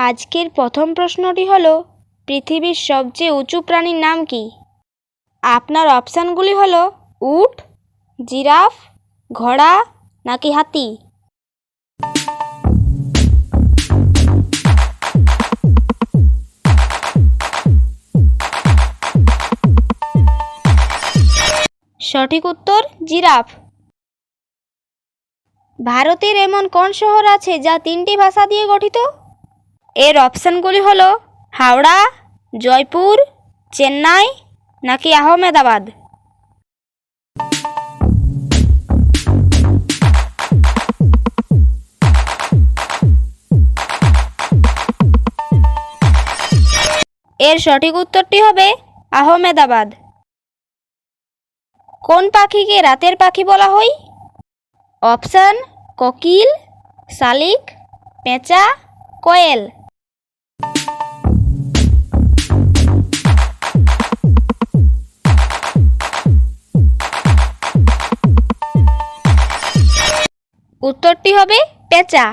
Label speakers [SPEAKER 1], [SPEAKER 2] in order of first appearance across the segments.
[SPEAKER 1] আজকের প্রথম প্রশ্নটি হলো পৃথিবীর সবচেয়ে উঁচু প্রাণীর নাম কি? আপনার অপশানগুলি হলো উট, জিরাফ, ঘোড়া নাকি হাতি। সঠিক উত্তর জিরাফ। ভারতের এমন কোন শহর আছে যা 3টি ভাষা দিয়ে গঠিত? এর অপশানগুলি হলো হাওড়া, জয়পুর, চেন্নাই নাকি আহমেদাবাদ। এর সঠিক উত্তরটি হবে আহমেদাবাদ। কোন পাখিকে রাতের পাখি বলা হয়? অপশান কোকিল, শালিক, পেঁচা, কোয়েল। উত্তরটি হবে পেঁচা।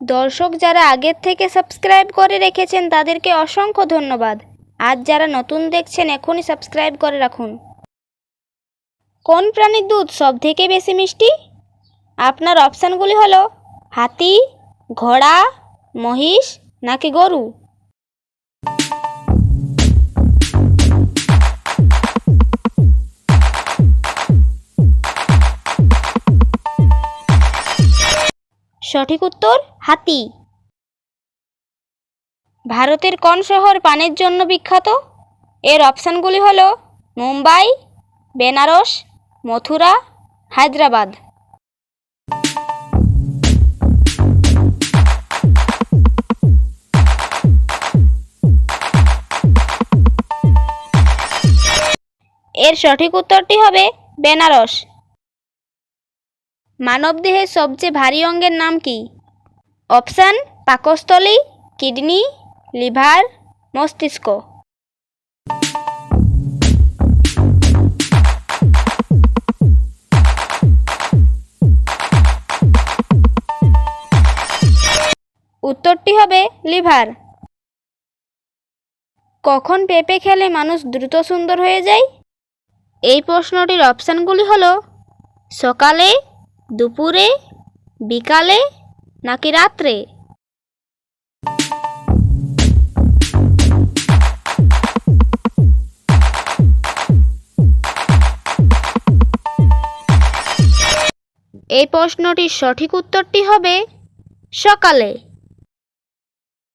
[SPEAKER 1] দর্শক যারা আগের থেকে সাবস্ক্রাইব করে রেখেছেন তাদেরকে অসংখ্য ধন্যবাদ। আজ যারা নতুন দেখছেন এখনই সাবস্ক্রাইব করে রাখুন। কোন প্রাণীর দুধ সবথেকে বেশি মিষ্টি? আপনার অপশানগুলি হলো হাতি, ঘোড়া, মহিষ নাকি গরু। সঠিক উত্তর হাতি। ভারতের কোন শহর পানের জন্য বিখ্যাত? এর অপশানগুলি হলো মুম্বাই, বেনারস, মথুরা, হায়দ্রাবাদ। এর সঠিক উত্তরটি হবে বেনারস। মানবদেহের সবচেয়ে ভারী অঙ্গের নাম কি? অপশান পাকস্থলী, কিডনি, লিভার, মস্তিষ্ক। উত্তরটি হবে লিভার। কখন পেঁপে খেলে মানুষ দ্রুত সুন্দর হয়ে যায়? এই প্রশ্নটির অপশানগুলি হলো সকালে, দুপুরে, বিকালে নাকি রাত্রে। এই প্রশ্নটির সঠিক উত্তরটি হবে সকালে।